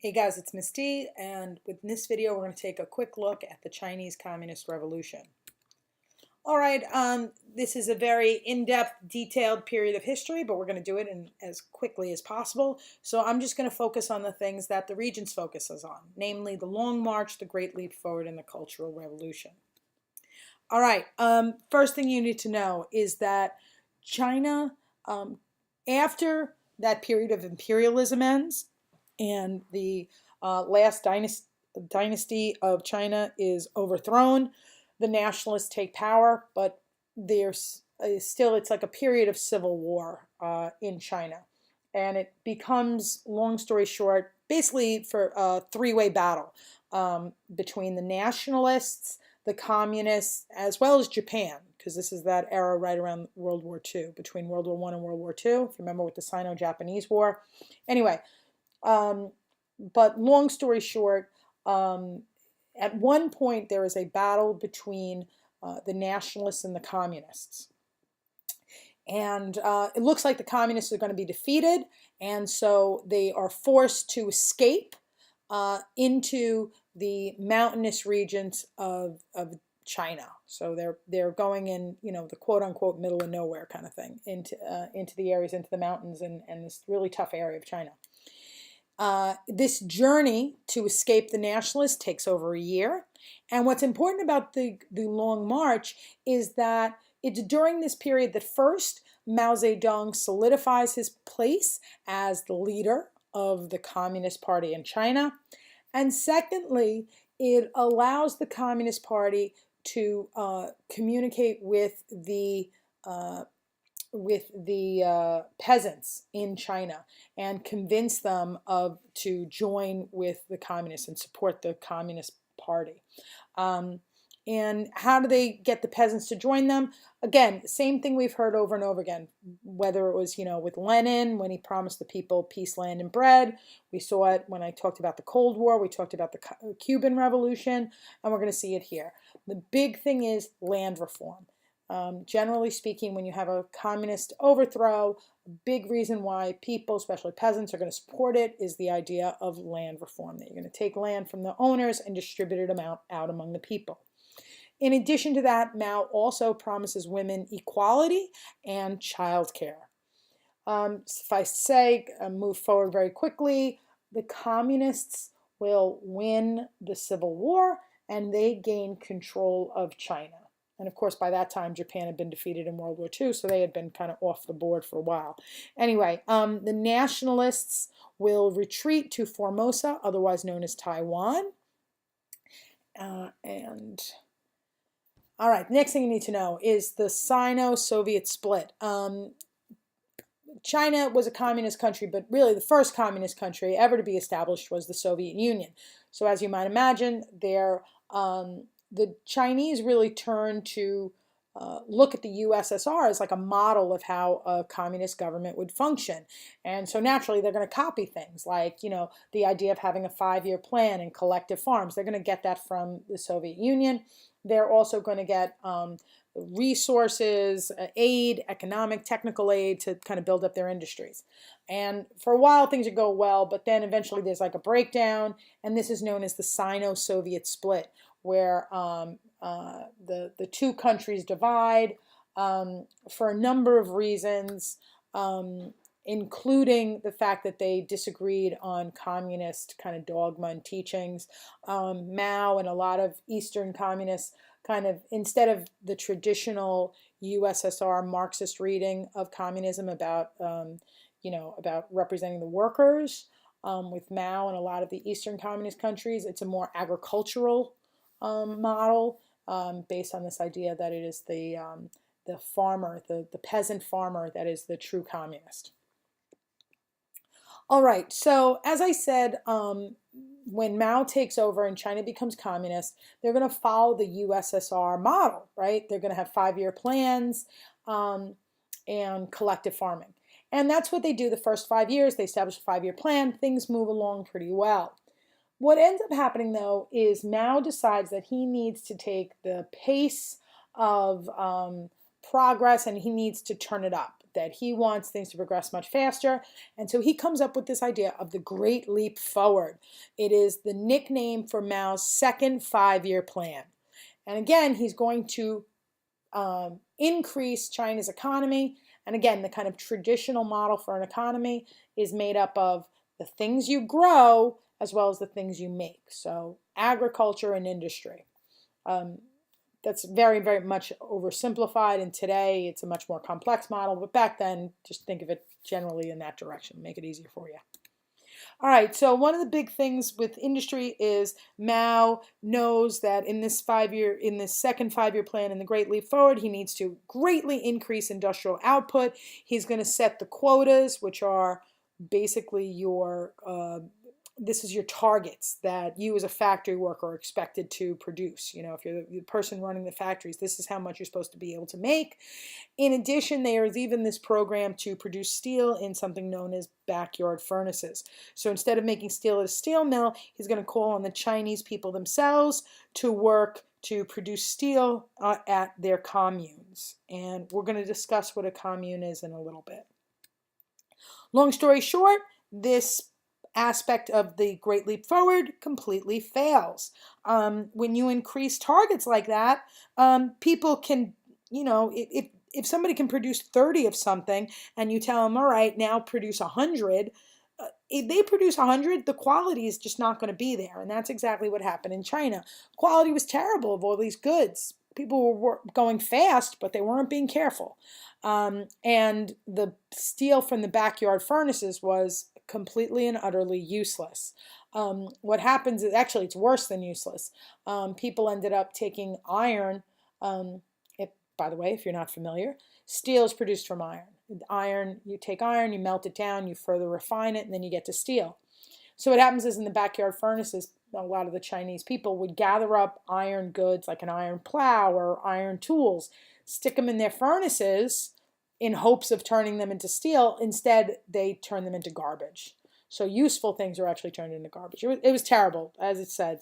Hey guys, it's Miss D, and with this video, we're going to take a quick look at the Chinese Communist Revolution. All right, this is a very in-depth, detailed period of history, but we're going to do it in as quickly as possible. So I'm just going to focus on the things that the Regents focuses on, namely the Long March, the Great Leap Forward, and the Cultural Revolution. All right, first thing you need to know is that China, after that period of imperialism ends, and the last dynasty of China is overthrown. The nationalists take power, but there's still, it's like a period of civil war in China. And it becomes, long story short, basically for a three-way battle between the nationalists, the communists, as well as Japan, because this is that era right around World War II, between World War I and World War II, if you remember with the Sino-Japanese War. Anyway, but long story short, at one point there is a battle between the nationalists and the communists. And it looks like the communists are going to be defeated, and so they are forced to escape into the mountainous regions of China. So they're going in, the quote-unquote middle of nowhere kind of thing, into the areas, into the mountains, and this really tough area of China. This journey to escape the nationalists takes over a year. And what's important about the Long March is that it's during this period that first Mao Zedong solidifies his place as the leader of the Communist Party in China. And secondly, it allows the Communist Party to communicate with the peasants in China and convince them to join with the communists and support the Communist Party. And how do they get the peasants to join them? Again, same thing we've heard over and over again, whether it was, with Lenin, when he promised the people peace, land, and bread. We saw it when I talked about the Cold War. We talked about the Cuban Revolution, and we're going to see it here. The big thing is land reform. Generally speaking, when you have a communist overthrow, a big reason why people, especially peasants, are going to support it is the idea of land reform, that you're going to take land from the owners and distribute it out among the people. In addition to that, Mao also promises women equality and childcare. Suffice to say, move forward very quickly, the communists will win the Civil War and they gain control of China. And of course, by that time, Japan had been defeated in World War II, so they had been kind of off the board for a while. Anyway, the nationalists will retreat to Formosa, otherwise known as Taiwan. All right, next thing you need to know is the Sino-Soviet split. China was a communist country, but really the first communist country ever to be established was the Soviet Union. So as you might imagine, the Chinese really turned to look at the USSR as like a model of how a communist government would function. And so naturally, they're going to copy things like, the idea of having a 5-year plan and collective farms. They're going to get that from the Soviet Union. They're also going to get resources, aid, economic, technical aid to kind of build up their industries. And for a while, things would go well, but then eventually there's like a breakdown, and this is known as the Sino-Soviet split, where the two countries divide for a number of reasons, including the fact that they disagreed on communist kind of dogma and teachings. Mao and a lot of Eastern communists kind of, instead of the traditional USSR Marxist reading of communism about, about representing the workers, with Mao and a lot of the Eastern communist countries, it's a more agricultural model based on this idea that it is the farmer, the peasant farmer, that is the true communist. All right, so as I said, when Mao takes over and China becomes communist, they're going to follow the USSR model, right? They're going to have 5-year plans and collective farming. And that's what they do the first 5 years. They establish a 5-year plan. Things move along pretty well. What ends up happening, though, is Mao decides that he needs to take the pace of progress and he needs to turn it up. that he wants things to progress much faster. And so he comes up with this idea of the Great Leap Forward. It is the nickname for Mao's second 5-year plan. And again, he's going to increase China's economy. And again, the kind of traditional model for an economy is made up of the things you grow as well as the things you make. So agriculture and industry. That's very, very much oversimplified, and today it's a much more complex model, but back then, just think of it generally in that direction, make it easier for you. All right, so one of the big things with industry is Mao knows that in this second 5-year plan in the Great Leap Forward, he needs to greatly increase industrial output. He's going to set the quotas, which are basically this is your targets that you as a factory worker are expected to produce. If you're the person running the factories, this is how much you're supposed to be able to make. In addition, there is even this program to produce steel in something known as backyard furnaces. So instead of making steel at a steel mill, he's going to call on the Chinese people themselves to work to produce steel at their communes. And we're going to discuss what a commune is in a little bit. Long story short, this aspect of the Great Leap Forward completely fails. When you increase targets like that, people can, if somebody can produce 30 of something and you tell them, all right, now produce 100, if they produce 100, the quality is just not going to be there. And that's exactly what happened in China. Quality was terrible of all these goods. People were going fast, but they weren't being careful. And the steel from the backyard furnaces was completely and utterly useless. What happens is, actually, it's worse than useless. People ended up taking iron. By the way, if you're not familiar, steel is produced from iron. Iron, you take iron, you melt it down, you further refine it, and then you get to steel. So what happens is in the backyard furnaces, a lot of the Chinese people would gather up iron goods like an iron plow or iron tools, stick them in their furnaces in hopes of turning them into steel. Instead, they turn them into garbage. So useful things are actually turned into garbage. It was terrible, as it said,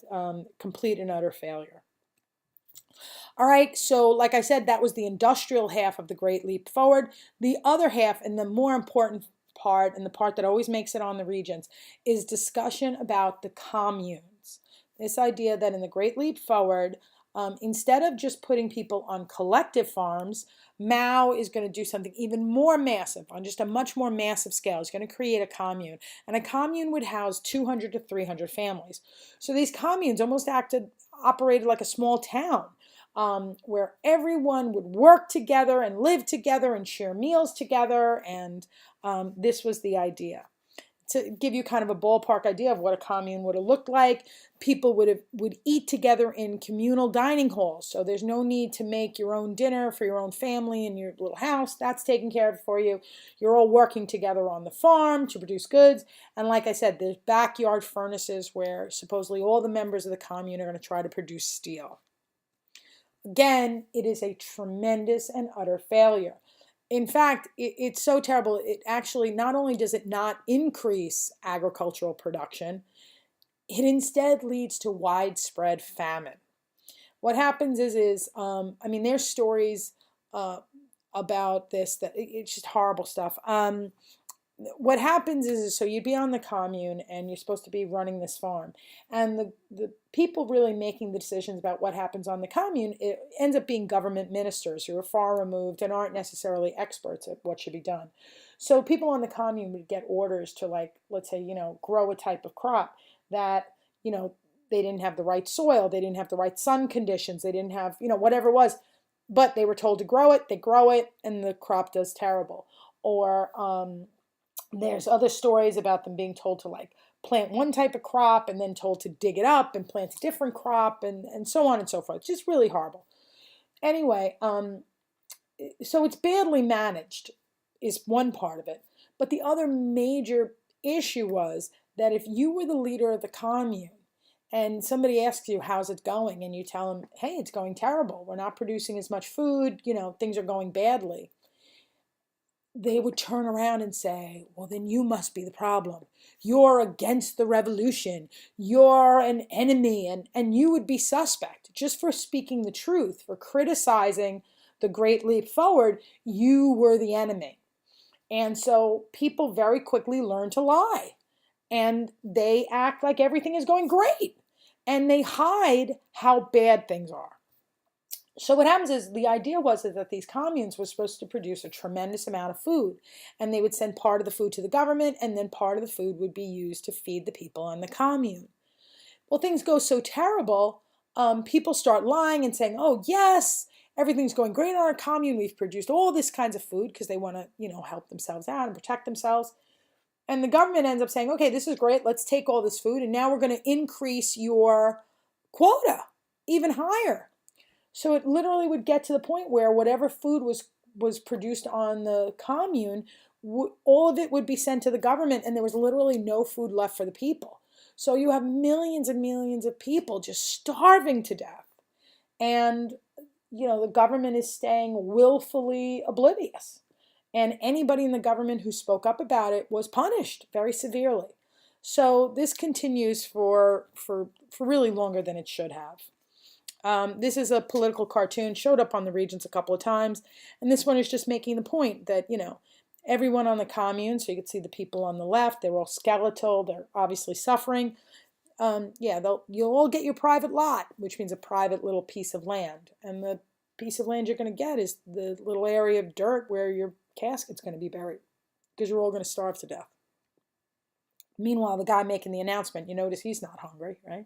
complete and utter failure. All right, so like I said, that was the industrial half of the Great Leap Forward. The other half, and the more important part, and the part that always makes it on the Regents, is discussion about the communes. This idea that in the Great Leap Forward, instead of just putting people on collective farms, Mao is going to do something even more massive, on just a much more massive scale. He's going to create a commune, and a commune would house 200 to 300 families. So these communes almost operated like a small town, where everyone would work together and live together and share meals together, and this was the idea. To give you kind of a ballpark idea of what a commune would have looked like, people would eat together in communal dining halls. So there's no need to make your own dinner for your own family in your little house. That's taken care of for you. You're all working together on the farm to produce goods. And like I said, there's backyard furnaces where supposedly all the members of the commune are going to try to produce steel. Again, it is a tremendous and utter failure. In fact, it's so terrible, it actually, not only does it not increase agricultural production, it instead leads to widespread famine. What happens is there's stories about this, that it's just horrible stuff. What happens is, so you'd be on the commune and you're supposed to be running this farm, and the people really making the decisions about what happens on the commune, it ends up being government ministers who are far removed and aren't necessarily experts at what should be done. So people on the commune would get orders to, like, let's say, grow a type of crop that, they didn't have the right soil, they didn't have the right sun conditions, they didn't have, whatever it was, but they were told to grow it, they grow it, and the crop does terrible. Or there's other stories about them being told to, like, plant one type of crop and then told to dig it up and plant a different crop, and so on and so forth. It's just really horrible. Anyway, so it's badly managed is one part of it. But the other major issue was that if you were the leader of the commune and somebody asks you, how's it going? And you tell them, hey, it's going terrible. We're not producing as much food. Things are going badly. They would turn around and say, well, then you must be the problem. You're against the revolution. You're an enemy. And you would be suspect just for speaking the truth, for criticizing the Great Leap Forward. You were the enemy. And so people very quickly learn to lie, and they act like everything is going great, and they hide how bad things are. So what happens is the idea was that these communes were supposed to produce a tremendous amount of food, and they would send part of the food to the government, and then part of the food would be used to feed the people on the commune. Well, things go so terrible, people start lying and saying, oh yes, everything's going great on our commune, we've produced all this kinds of food, because they want to, help themselves out and protect themselves. And the government ends up saying, okay, this is great, let's take all this food, and now we're going to increase your quota even higher. So it literally would get to the point where whatever food was produced on the commune, all of it would be sent to the government, and there was literally no food left for the people. So you have millions and millions of people just starving to death. And, the government is staying willfully oblivious. And anybody in the government who spoke up about it was punished very severely. So this continues for really longer than it should have. This is a political cartoon, showed up on the Regents a couple of times, and this one is just making the point that, everyone on the commune, so you can see the people on the left, they're all skeletal, they're obviously suffering. You'll all get your private lot, which means a private little piece of land, and the piece of land you're going to get is the little area of dirt where your casket's going to be buried, because you're all going to starve to death. Meanwhile, the guy making the announcement, you notice he's not hungry, right?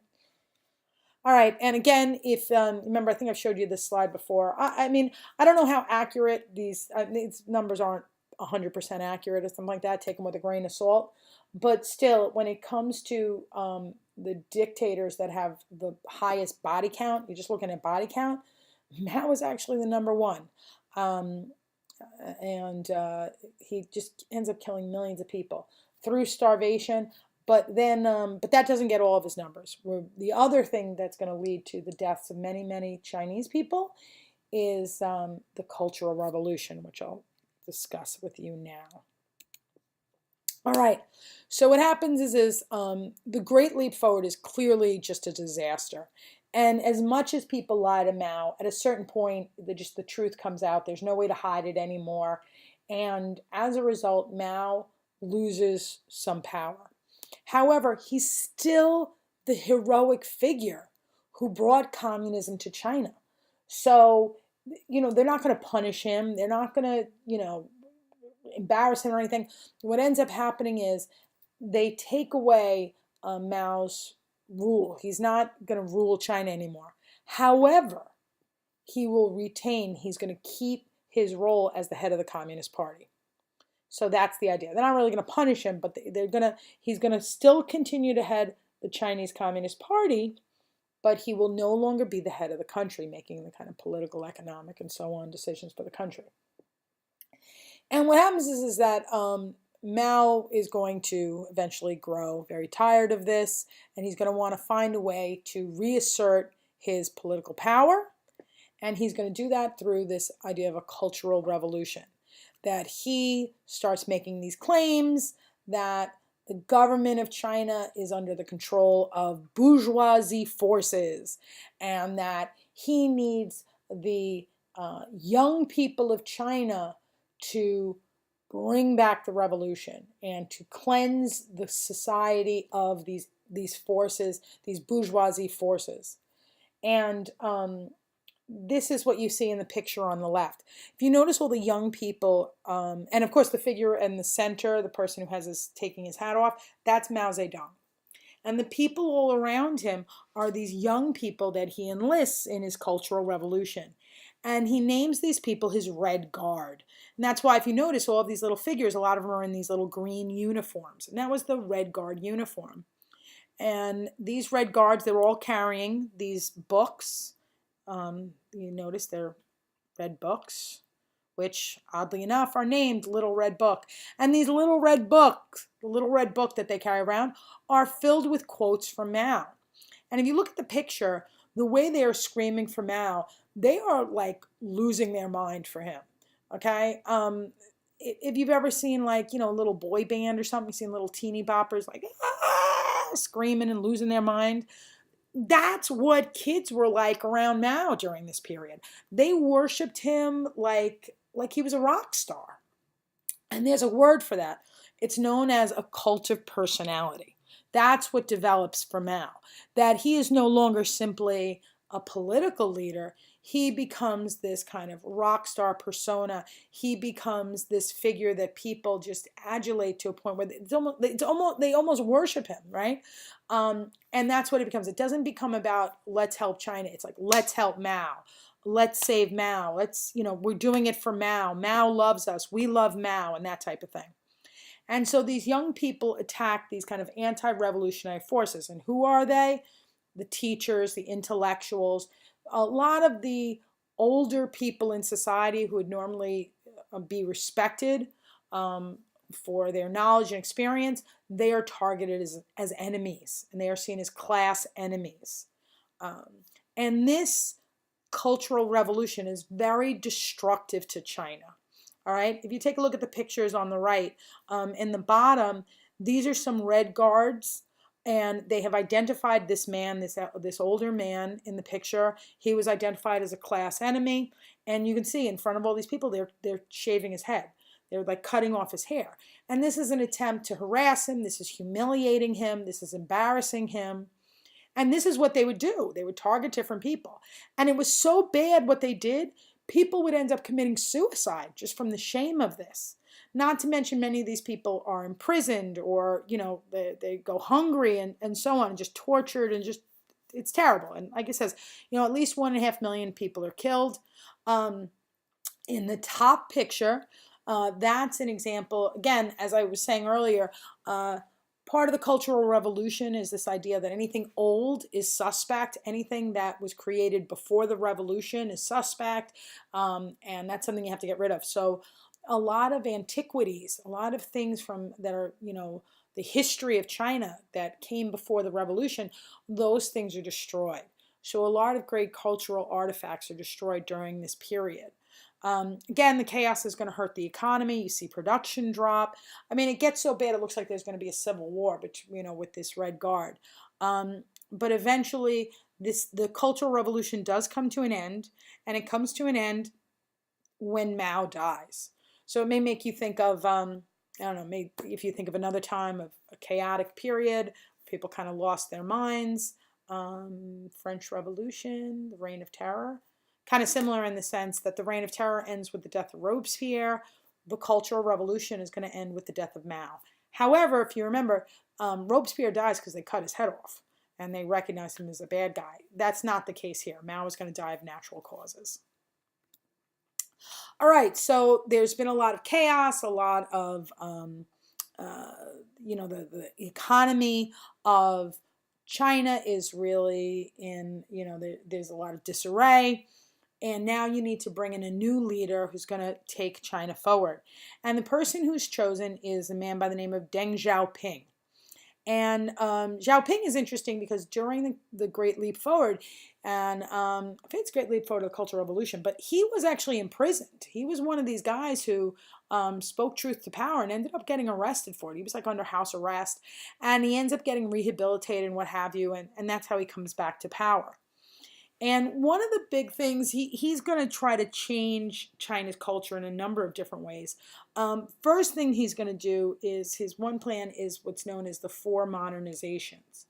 All right, and again, if remember, I think I've showed you this slide before. I mean, I don't know how accurate these numbers aren't 100% accurate or something like that. Take them with a grain of salt. But still, when it comes to the dictators that have the highest body count, you're just looking at body count, Mao was actually the number one. He just ends up killing millions of people through starvation. But that doesn't get all of his numbers. The other thing that's going to lead to the deaths of many, many Chinese people is the Cultural Revolution, which I'll discuss with you now. All right, so what happens is the Great Leap Forward is clearly just a disaster. And as much as people lie to Mao, at a certain point, the truth comes out. There's no way to hide it anymore. And as a result, Mao loses some power. However, he's still the heroic figure who brought communism to China. So, they're not going to punish him. They're not going to, embarrass him or anything. What ends up happening is they take away Mao's rule. He's not going to rule China anymore. However, he's going to keep his role as the head of the Communist Party. So that's the idea. They're not really going to punish him, but he's going to still continue to head the Chinese Communist Party, but he will no longer be the head of the country, making the kind of political, economic, and so on decisions for the country. And what happens is that Mao is going to eventually grow very tired of this, and he's going to want to find a way to reassert his political power, and he's going to do that through this idea of a cultural revolution. That he starts making these claims that the government of China is under the control of bourgeoisie forces, and that he needs the young people of China to bring back the revolution and to cleanse the society of these forces, these bourgeoisie forces. And this is what you see in the picture on the left. If you notice all the young people, and of course the figure in the center, the person who taking his hat off, that's Mao Zedong. And the people all around him are these young people that he enlists in his Cultural Revolution. And he names these people his Red Guard. And that's why if you notice all of these little figures, a lot of them are in these little green uniforms. And that was the Red Guard uniform. And these Red Guards, they were all carrying these books. You notice they're red books, which oddly enough are named Little Red Book. And these little red books, the little red book that they carry around, are filled with quotes from Mao. And if you look at the picture, the way they are screaming for Mao, they are like losing their mind for him. Okay? If you've ever seen a little boy band or something, you've seen little teeny boppers screaming and losing their mind. That's what kids were like around Mao during this period. They worshipped him like he was a rock star. And there's a word for that. It's known as a cult of personality. That's what develops for Mao. That he is no longer simply a political leader. He becomes this kind of rock star persona. He becomes this figure that people just adulate to a point where they almost worship him, right? And that's what it becomes. It doesn't become about let's help China. It's like let's help Mao. Let's save Mao. We're doing it for Mao. Mao loves us. We love Mao, and that type of thing. And so these young people attack these kind of anti-revolutionary forces. And who are they? The teachers, the intellectuals, a lot of the older people in society who would normally be respected for their knowledge and experience, they are targeted as enemies, and they are seen as class enemies. And this cultural revolution is very destructive to China. All right, if you take a look at the pictures on the right, in the bottom, these are some Red Guards, and they have identified this man, this older man in the picture. He was identified as a class enemy, and you can see in front of all these people, they're shaving his head. They're like cutting off his hair. And this is an attempt to harass him. This is humiliating him. This is embarrassing him. And this is what they would do. They would target different people. And it was so bad what they did, people would end up committing suicide just from the shame of this. Not to mention many of these people are imprisoned or, they go hungry and so on, and just tortured, and just, it's terrible. And like it says, at least 1.5 million people are killed. In the top picture, that's an example, again, as I was saying earlier, part of the Cultural Revolution is this idea that anything old is suspect. Anything that was created before the revolution is suspect, and that's something you have to get rid of. So a lot of antiquities, a lot of things that are, the history of China that came before the revolution, those things are destroyed. So a lot of great cultural artifacts are destroyed during this period. Again, the chaos is going to hurt the economy. You see production drop. I mean, it gets so bad it looks like there's going to be a civil war, but with this Red Guard. But eventually, the Cultural Revolution does come to an end, and it comes to an end when Mao dies. So it may make you think of, I don't know, maybe if you think of another time of a chaotic period, people kind of lost their minds. French Revolution, the Reign of Terror. Kind of similar in the sense that the Reign of Terror ends with the death of Robespierre. The Cultural Revolution is going to end with the death of Mao. However, if you remember, Robespierre dies because they cut his head off and they recognize him as a bad guy. That's not the case here. Mao is going to die of natural causes. All right, so there's been a lot of chaos, a lot of, the economy of China is really in, there's a lot of disarray. And now you need to bring in a new leader who's going to take China forward. And the person who's chosen is a man by the name of Deng Xiaoping. And Xiaoping is interesting because during the Great Leap Forward, and I think it's Great Leap Forward to the Cultural Revolution, but he was actually imprisoned. He was one of these guys who spoke truth to power and ended up getting arrested for it. He was like under house arrest, and he ends up getting rehabilitated and what have you, and that's how he comes back to power. And one of the big things, he's going to try to change China's culture in a number of different ways. First thing he's going to do is, his one plan is what's known as the 4 modernizations.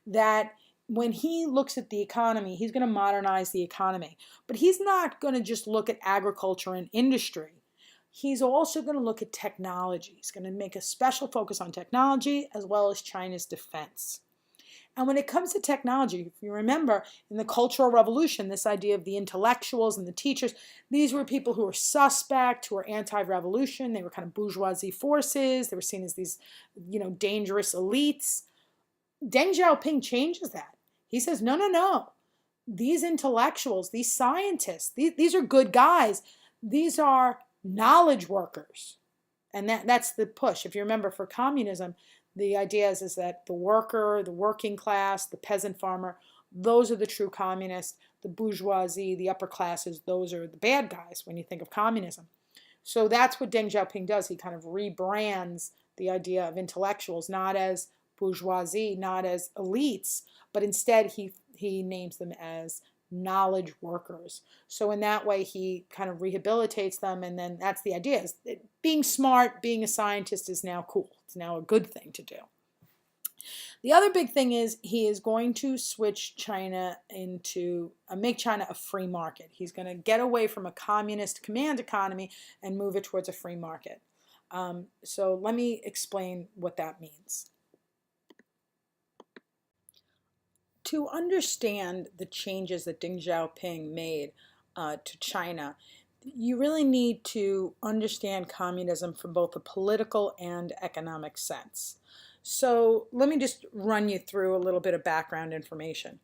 That when he looks at the economy, he's going to modernize the economy. But he's not going to just look at agriculture and industry. He's also going to look at technology. He's going to make a special focus on technology as well as China's defense. And when it comes to technology, if you remember, in the Cultural Revolution, this idea of the intellectuals and the teachers, these were people who were suspect, who were anti-revolution. They were kind of bourgeoisie forces. They were seen as these, dangerous elites. Deng Xiaoping changes that. He says, no, no, no. These intellectuals, these scientists, these are good guys. These are knowledge workers. And that's the push. If you remember, for communism, the idea is that the worker, the working class, the peasant farmer, those are the true communists. The bourgeoisie, the upper classes, those are the bad guys when you think of communism. So that's what Deng Xiaoping does. He kind of rebrands the idea of intellectuals, not as bourgeoisie, not as elites, but instead he names them as knowledge workers. So in that way, he kind of rehabilitates them, and then that's the idea, is that being smart, being a scientist is now cool. It's now a good thing to do. The other big thing is he is going to switch China into, make China a free market. He's going to get away from a communist command economy and move it towards a free market. So let me explain what that means. To understand the changes that Deng Xiaoping made to China, you really need to understand communism from both a political and economic sense. So let me just run you through a little bit of background information.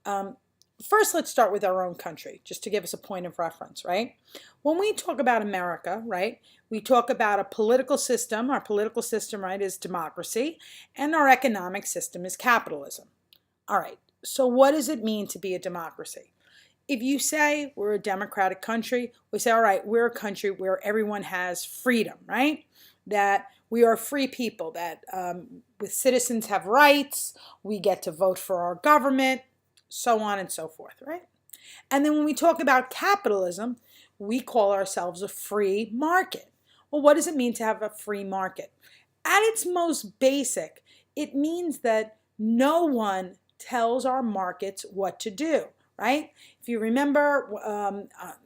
First, let's start with our own country, just to give us a point of reference, right? When we talk about America, right, we talk about a political system. Our political system, right, is democracy, and our economic system is capitalism. All right, so what does it mean to be a democracy? If you say we're a democratic country, we say, all right, we're a country where everyone has freedom, right? That we are free people, that with citizens have rights, we get to vote for our government, so on and so forth, right? And then when we talk about capitalism, we call ourselves a free market. Well, what does it mean to have a free market? At its most basic, it means that no one tells our markets what to do, right? If you remember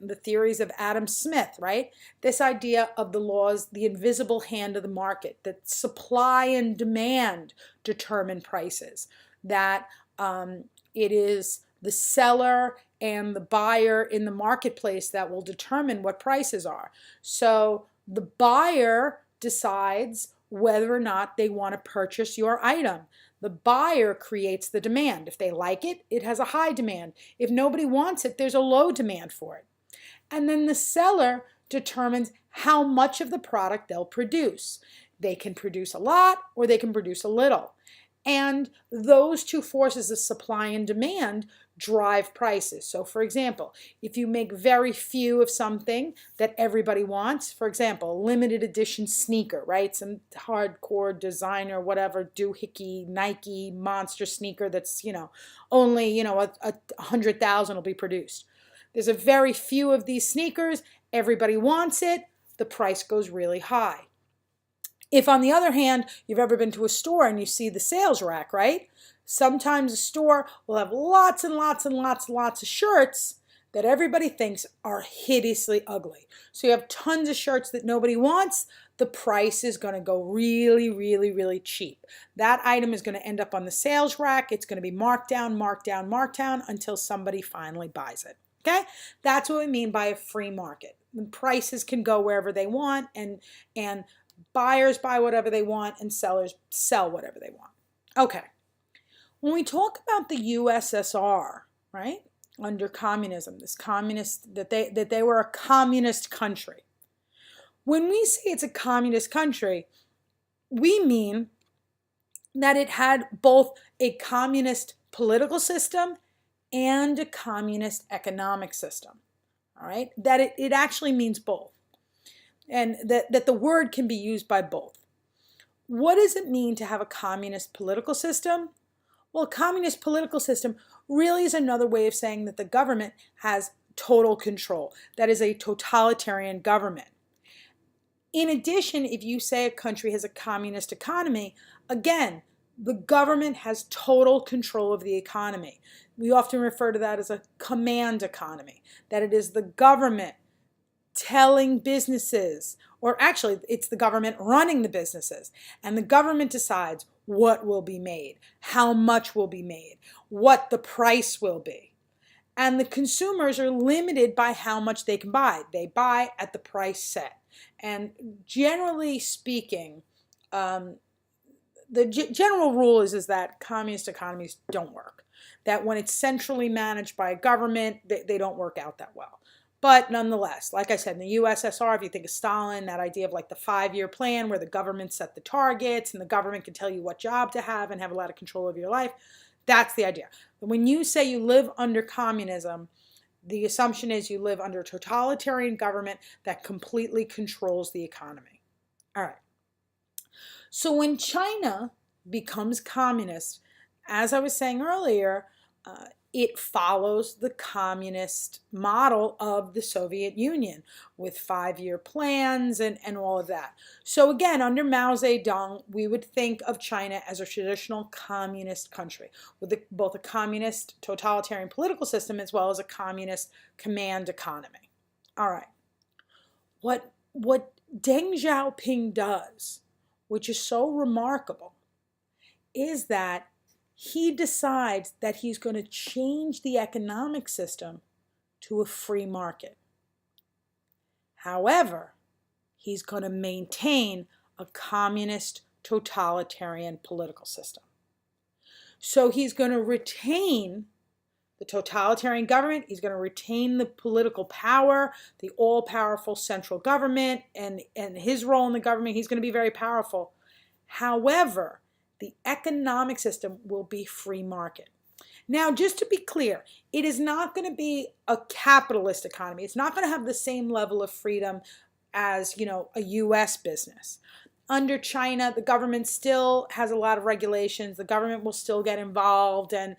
the theories of Adam Smith, right? This idea of the laws, the invisible hand of the market, that supply and demand determine prices, that it is the seller and the buyer in the marketplace that will determine what prices are. So the buyer decides whether or not they want to purchase your item. The buyer creates the demand. If they like it, it has a high demand. If nobody wants it, there's a low demand for it. And then the seller determines how much of the product they'll produce. They can produce a lot or they can produce a little. And those two forces of supply and demand drive prices. So for example, if you make very few of something that everybody wants, for example, limited edition sneaker, right? Some hardcore designer, whatever, doohickey, Nike monster sneaker that's, only, 100,000 will be produced. There's a very few of these sneakers, everybody wants it, the price goes really high. If, on the other hand, you've ever been to a store and you see the sales rack, right? Sometimes a store will have lots and lots and lots and lots of shirts that everybody thinks are hideously ugly. So you have tons of shirts that nobody wants. The price is going to go really, really, really cheap. That item is going to end up on the sales rack. It's going to be marked down, marked down, marked down until somebody finally buys it. Okay? That's what we mean by a free market. The prices can go wherever they want, and buyers buy whatever they want and sellers sell whatever they want. Okay. When we talk about the USSR, right, under communism, this communist, that they were a communist country. When we say it's a communist country, we mean that it had both a communist political system and a communist economic system. All right, that it actually means both. And that the word can be used by both. What does it mean to have a communist political system? Well, a communist political system really is another way of saying that the government has total control. That is a totalitarian government. In addition, if you say a country has a communist economy, again, the government has total control of the economy. We often refer to that as a command economy, that it is the government telling businesses, or actually it's the government running the businesses, and the government decides what will be made, how much will be made, what the price will be. And the consumers are limited by how much they can buy. They buy at the price set. And generally speaking, the general rule is that communist economies don't work. That when it's centrally managed by a government, they don't work out that well. But nonetheless, like I said, in the USSR, if you think of Stalin, that idea of like the 5-year plan where the government set the targets and the government can tell you what job to have and have a lot of control over your life, that's the idea. But when you say you live under communism, the assumption is you live under a totalitarian government that completely controls the economy. All right. So when China becomes communist, as I was saying earlier, it follows the communist model of the Soviet Union with 5-year plans and all of that. So again, under Mao Zedong, we would think of China as a traditional communist country with both a communist totalitarian political system as well as a communist command economy. All right. What Deng Xiaoping does, which is so remarkable, is that he decides that he's going to change the economic system to a free market. However, he's going to maintain a communist totalitarian political system. So he's going to retain the totalitarian government, he's going to retain the political power, the all-powerful central government, and his role in the government, he's going to be very powerful. However, the economic system will be free market. Now, just to be clear, it is not going to be a capitalist economy. It's not going to have the same level of freedom as, a U.S. business. Under China, the government still has a lot of regulations. The government will still get involved and,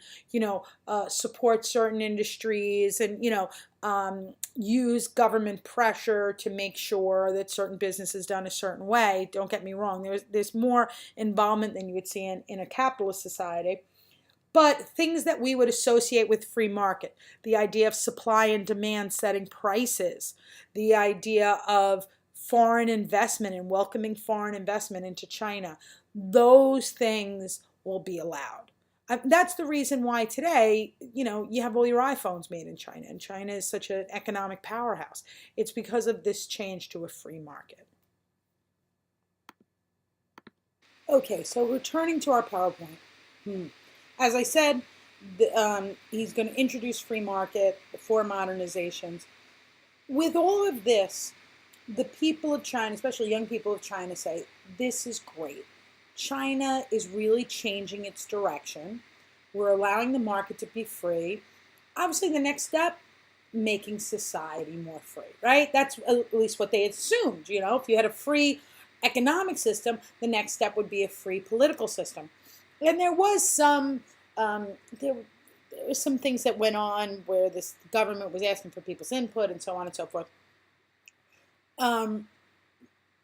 support certain industries and, use government pressure to make sure that certain business is done a certain way. Don't get me wrong. There's more involvement than you would see in a capitalist society. But things that we would associate with free market, the idea of supply and demand setting prices, the idea of foreign investment and welcoming foreign investment into China, those things will be allowed. That's the reason why today, you have all your iPhones made in China, and China is such an economic powerhouse. It's because of this change to a free market. Okay, so returning to our PowerPoint. As I said, he's going to introduce free market, the 4 modernizations. With all of this, the people of China, especially young people of China, say, this is great. China is really changing its direction. We're allowing the market to be free. Obviously, the next step, making society more free, right? That's at least what they assumed. If you had a free economic system, the next step would be a free political system. And there was some, there were some things that went on where the government was asking for people's input and so on and so forth.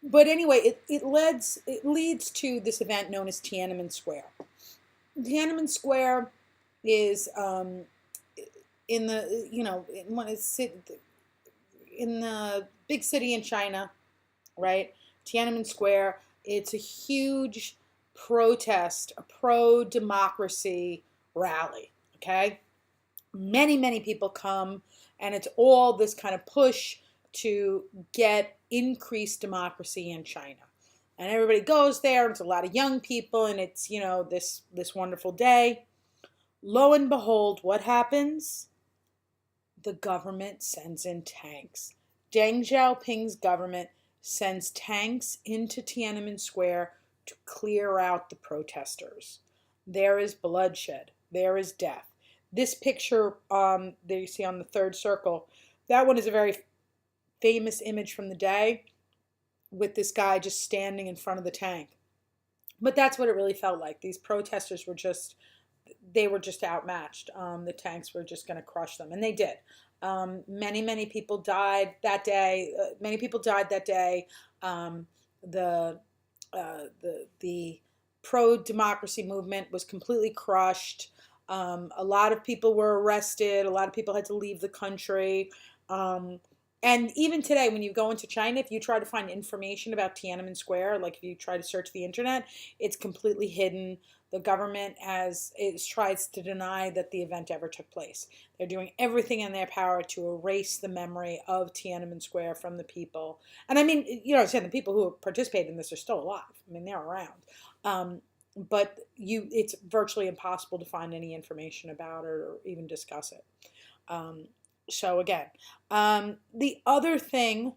But anyway, it leads to this event known as Tiananmen Square. Tiananmen Square is in the in the big city in China, right? Tiananmen Square. It's a huge protest, a pro-democracy rally. Okay, many people come, and it's all this kind of push to get increased democracy in China. And everybody goes there, it's a lot of young people, and it's, this wonderful day. Lo and behold, what happens? The government sends in tanks. Deng Xiaoping's government sends tanks into Tiananmen Square to clear out the protesters. There is bloodshed. There is death. This picture that you see on the third circle, that one is a very famous image from the day with this guy just standing in front of the tank. But that's what it really felt like. These protesters were just outmatched. The tanks were just going to crush them, and they did. Many people died that day. The pro-democracy movement was completely crushed. A lot of people were arrested. A lot of people had to leave the country. And even today, when you go into China, if you try to find information about Tiananmen Square, like if you try to search the internet, it's completely hidden. The government tries to deny that the event ever took place. They're doing everything in their power to erase the memory of Tiananmen Square from the people. And I mean, the people who participated in this are still alive. I mean, they're around. But it's virtually impossible to find any information about it or even discuss it. So again, the other thing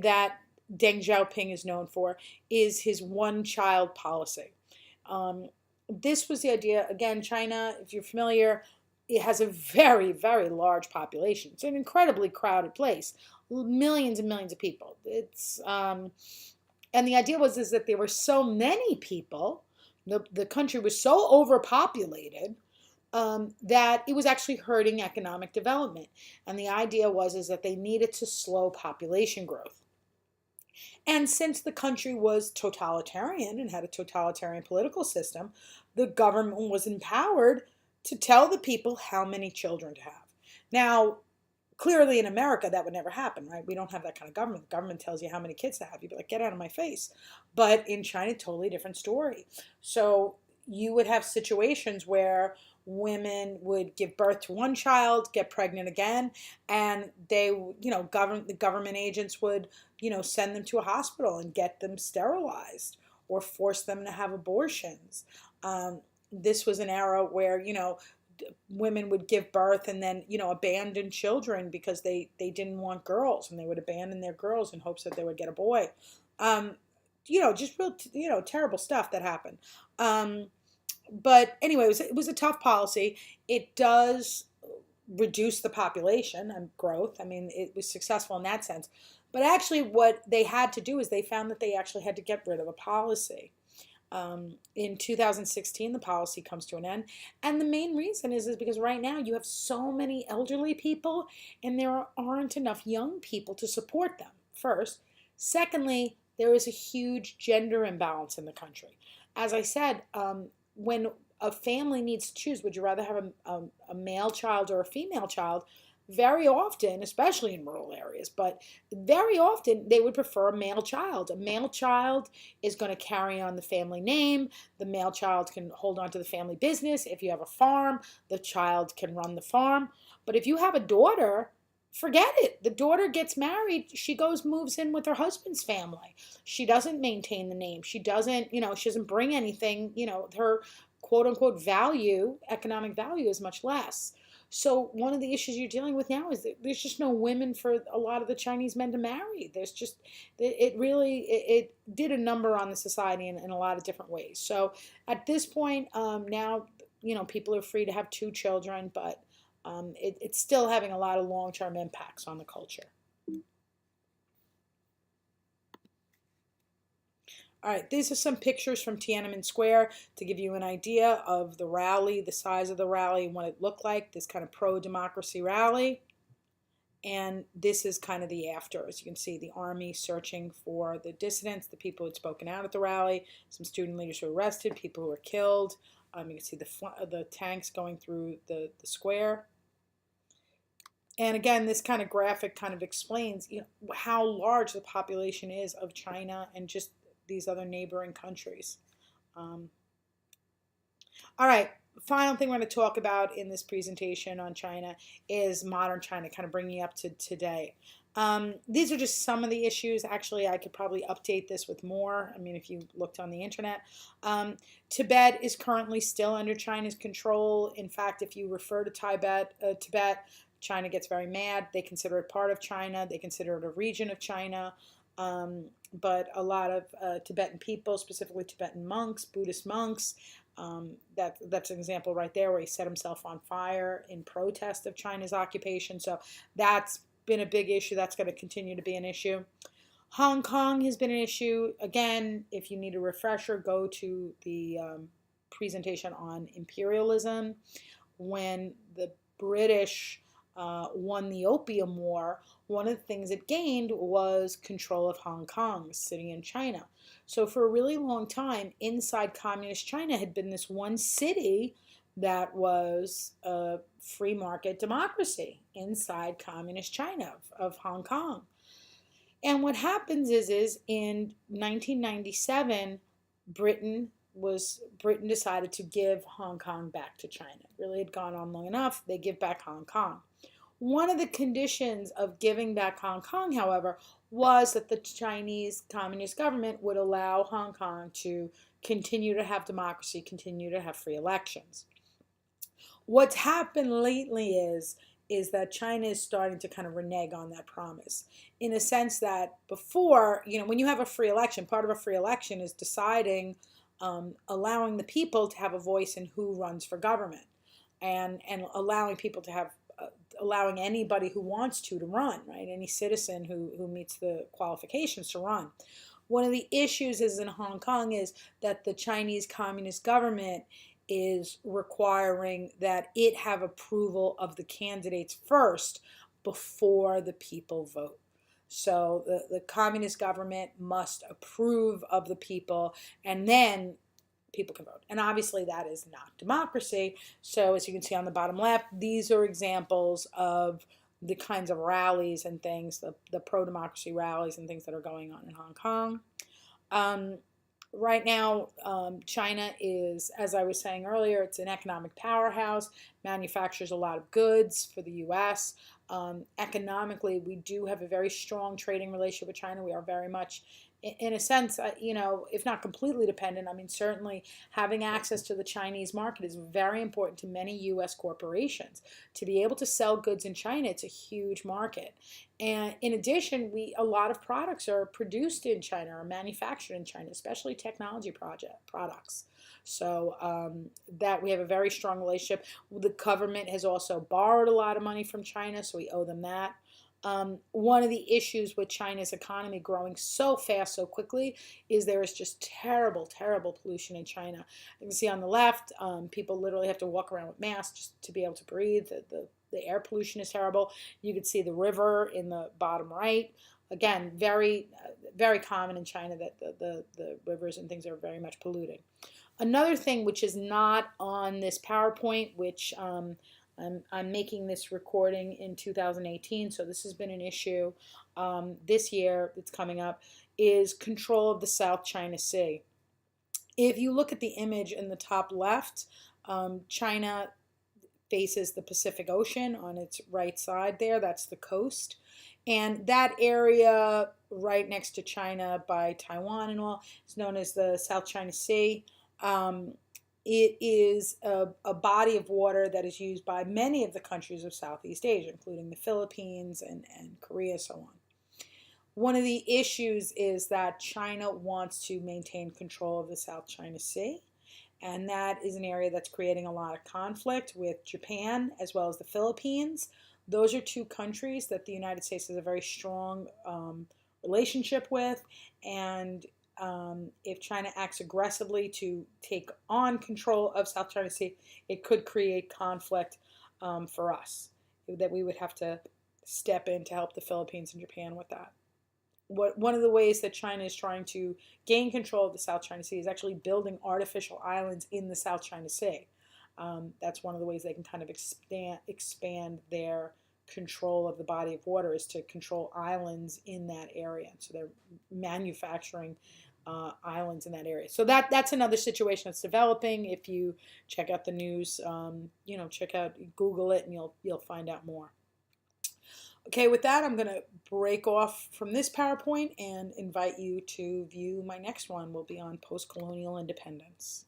that Deng Xiaoping is known for is his one-child policy. This was the idea, again, China, if you're familiar, it has a very, very large population. It's an incredibly crowded place, millions and millions of people. And the idea was that there were so many people, the country was so overpopulated that it was actually hurting economic development. And the idea was is that they needed to slow population growth. And since the country was totalitarian and had a totalitarian political system, the government was empowered to tell the people how many children to have. Now, clearly in America, that would never happen, right? We don't have that kind of government. The government tells you how many kids to have. You'd be like, get out of my face. But in China, totally different story. So you would have situations where women would give birth to one child, get pregnant again, and they, the government agents would, send them to a hospital and get them sterilized or force them to have abortions. This was an era where, women would give birth and then abandon children because they didn't want girls, and they would abandon their girls in hopes that they would get a boy. Just real terrible stuff that happened. But anyway, it was a tough policy. It does reduce the population and growth. I mean, it was successful in that sense. But actually what they had to do is they found that they actually had to get rid of a policy. In 2016, the policy comes to an end. And the main reason is because right now you have so many elderly people and there aren't enough young people to support them, first. Secondly, there is a huge gender imbalance in the country. As I said, when a family needs to choose, would you rather have a male child or a female child? Very often, especially in rural areas, but very often they would prefer a male child. A male child is going to carry on the family name. The male child can hold on to the family business. If you have a farm, the child can run the farm. But if you have a daughter, forget it. The daughter gets married. She moves in with her husband's family. She doesn't maintain the name. She doesn't, she doesn't bring anything, her quote unquote value, economic value is much less. So one of the issues you're dealing with now is that there's just no women for a lot of the Chinese men to marry. There's just, it did a number on the society in a lot of different ways. So at this point, now, people are free to have 2 children, but it's still having a lot of long-term impacts on the culture. All right, these are some pictures from Tiananmen Square to give you an idea of the rally, the size of the rally, and what it looked like, this kind of pro-democracy rally. And this is kind of the after. As you can see, the army searching for the dissidents, the people who had spoken out at the rally, some student leaders who were arrested, people who were killed. You can see the tanks going through the square. And again, this kind of graphic kind of explains how large the population is of China and just these other neighboring countries. All right, final thing we're going to talk about in this presentation on China is modern China, kind of bringing you up to today. These are just some of the issues. Actually, I could probably update this with more. I mean, if you looked on the internet. Tibet is currently still under China's control. In fact, if you refer to Tibet, China gets very mad. They consider it part of China. They consider it a region of China. But a lot of Tibetan people, specifically Tibetan monks, Buddhist monks, that's an example right there where he set himself on fire in protest of China's occupation. So that's been a big issue. That's going to continue to be an issue. Hong Kong has been an issue. Again, if you need a refresher, go to the presentation on imperialism. When the British won the Opium War, one of the things it gained was control of Hong Kong, a city in China. So for a really long time, inside communist China had been this one city that was a free market democracy inside communist China of Hong Kong. And what happens is in 1997, Britain decided to give Hong Kong back to China. It really had gone on long enough. They give back Hong Kong. One of the conditions of giving back Hong Kong, however, was that the Chinese Communist government would allow Hong Kong to continue to have democracy, continue to have free elections. What's happened lately is that China is starting to kind of renege on that promise, in a sense that before, when you have a free election, part of a free election is deciding, allowing the people to have a voice in who runs for government, and allowing people to have allowing anybody who wants to run, right? Any citizen who meets the qualifications to run. One of the issues is in Hong Kong is that the Chinese Communist government is requiring that it have approval of the candidates first before the people vote. So the communist government must approve of the people, and then people can vote. And obviously that is not democracy. So as you can see on the bottom left, these are examples of the kinds of rallies and things, the pro-democracy rallies and things that are going on in Hong Kong. Right now, China is, as I was saying earlier, it's an economic powerhouse, manufactures a lot of goods for the U.S. Economically, we do have a very strong trading relationship with China. We are very much, in a sense, if not completely dependent, I mean, certainly having access to the Chinese market is very important to many U.S. corporations. To be able to sell goods in China, it's a huge market. And in addition, a lot of products are produced in China or manufactured in China, especially technology products. So that we have a very strong relationship. The government has also borrowed a lot of money from China, so we owe them that. One of the issues with China's economy growing so fast, so quickly, is there is just terrible, terrible pollution in China. You can see on the left, people literally have to walk around with masks just to be able to breathe. The air pollution is terrible. You can see the river in the bottom right. Again, very, very common in China that the rivers and things are very much polluted. Another thing which is not on this PowerPoint, which I'm making this recording in 2018, so this has been an issue this year that's coming up, is control of the South China Sea. If you look at the image in the top left, China faces the Pacific Ocean on its right side there. That's the coast. And that area right next to China by Taiwan and all is known as the South China Sea. It is a body of water that is used by many of the countries of Southeast Asia, including the Philippines and Korea, so on. One of the issues is that China wants to maintain control of the South China Sea. And that is an area that's creating a lot of conflict with Japan as well as the Philippines. Those are two countries that the United States has a very strong relationship with. And if China acts aggressively to take on control of South China Sea, it could create conflict for us, that we would have to step in to help the Philippines and Japan with that. One of the ways that China is trying to gain control of the South China Sea is actually building artificial islands in the South China Sea. That's one of the ways they can kind of expand their control of the body of water, is to control islands in that area. So they're manufacturing islands in that area. So that's another situation that's developing. If you check out the news, Google it, and you'll find out more. Okay, with that, I'm going to break off from this PowerPoint and invite you to view my next one. Will be on post-colonial independence.